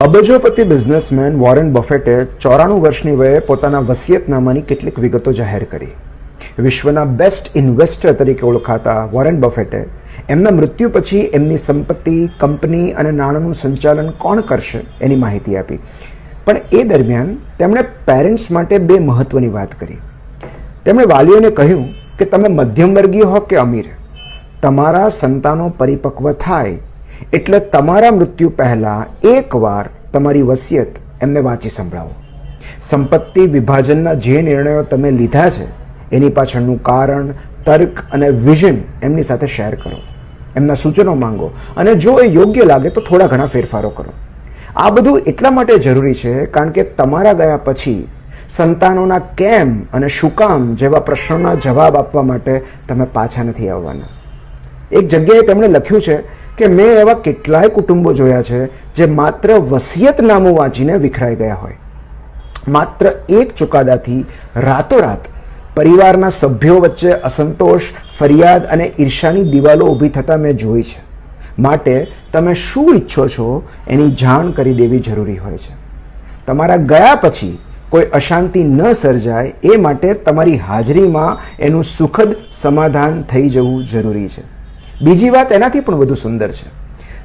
અબજોપતિ businessman Warren બફેટે 94 વર્ષની વયે પોતાના વસિયતનામાની કેટલીક વિગતો જાહેર કરી. વિશ્વના બેસ્ટ ઇન્વેસ્ટર તરીકે ઓળખાતા વોરેન બફેટે એમના મૃત્યુ પછી એમની સંપત્તિ, કંપની અને નાણાંનું સંચાલન કોણ કરશે એની માહિતી આપી. પણ એ દરમિયાન તેમણે પેરેન્ટ્સ માટે 2 મહત્વની વાત કરી. તેમણે વાલીઓને કહ્યું કે તમે મધ્યમવર્ગીય હો કે અમીર, તમારા સંતાનો પરિપક્વ થાય એટલે તમારા મૃત્યુ પહેલા એકવાર તમારી વસિયત એમને વાંચી સંભળાવો. સંપત્તિ વિભાજનના જે નિર્ણયો તમે લીધા છે એની પાછળનું કારણ, તર્ક અને વિઝન એમની સાથે શેર કરો. એમના સૂચનો માંગો અને જો એ યોગ્ય લાગે તો થોડા ઘણા ફેરફારો કરો. આ બધું એટલા માટે જરૂરી છે કારણ કે તમારા ગયા પછી સંતાનોના કેમ અને શું કામ જેવા પ્રશ્નોના જવાબ આપવા માટે તમે પાછા નથી આવવાના. એક જગ્યાએ તેમણે લખ્યું છે કે મેં એવા કેટલાય કુટુંબો જોયા છે જે માત્ર વસિયતનામું વાંચીને વિખરાઈ ગયા હોય. માત્ર એક ચુકાદાથી રાતોરાત પરિવારના સભ્યો વચ્ચે અસંતોષ, ફરિયાદ અને ઈર્ષાની દિવાલો ઊભી થતા મેં જોઈ છે. માટે તમે શું ઈચ્છો છો એની જાણ કરી દેવી જરૂરી હોય છે. તમારા ગયા પછી કોઈ અશાંતિ ન સર્જાય એ માટે તમારી હાજરીમાં એનું સુખદ સમાધાન થઈ જવું જરૂરી છે. બીજી વાત એનાથી પણ વધુ સુંદર છે.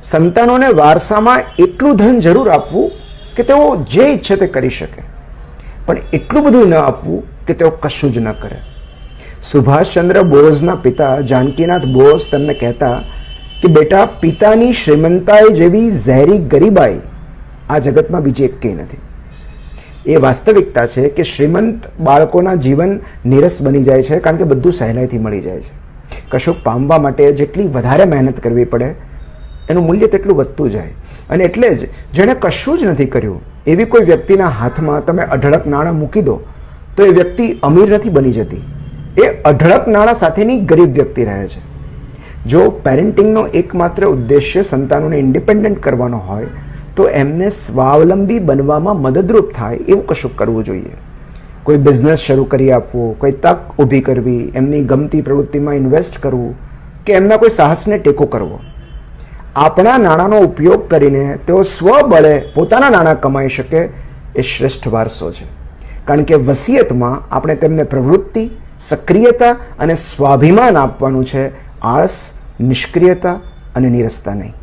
સંતાનોને વારસામાં એટલું ધન જરૂર આપવું કે તેઓ જે ઈચ્છે તે કરી શકે, પણ એટલું બધું ન આપવું કે તેઓ કશું જ ન કરે. સુભાષચંદ્ર બોઝના પિતા જાનકીનાથ બોઝ તેમને કહેતા કે બેટા, પિતાની શ્રીમંતાઈ જેવી ઝેરી ગરીબાઈ આ જગતમાં બીજી એકેય નથી. એ વાસ્તવિકતા છે કે શ્રીમંત બાળકોના જીવન નીરસ બની જાય છે કારણ કે બધું સહેલાઈથી મળી જાય છે. કશુંક પામવા માટે જેટલી વધારે મહેનત કરવી પડે એનું મૂલ્ય તેટલું વધતું જાય. અને એટલે જ જેણે કશું જ નથી કર્યું એવી કોઈ વ્યક્તિના હાથમાં તમે અઢળક નાણાં મૂકી દો તો એ વ્યક્તિ અમીર નથી બની જતી, એ અઢળક નાણાં સાથેની ગરીબ વ્યક્તિ રહે છે. જો પેરેન્ટિંગનો એકમાત્ર ઉદ્દેશ્ય સંતાનોને ઇન્ડિપેન્ડન્ટ કરવાનો હોય તો એમને સ્વાવલંબી બનવામાં મદદરૂપ થાય એવું કશું કરવું જોઈએ. કોઈ બિઝનેસ શરૂ કરી આપવો, કોઈ તક ઊભી કરવી, એમની ગમતી પ્રવૃત્તિમાં ઇન્વેસ્ટ કરવું કે એમના કોઈ સાહસને ટેકો કરવો. આપણા નાણાંનો ઉપયોગ કરીને તેઓ સ્વબળે પોતાના નાણાં કમાઈ શકે એ શ્રેષ્ઠ વારસો છે. કારણ કે વસિયતમાં આપણે તેમને પ્રવૃત્તિ, સક્રિયતા અને સ્વાભિમાન આપવાનું છે, આળસ, નિષ્ક્રિયતા અને નીરસતા નહીં.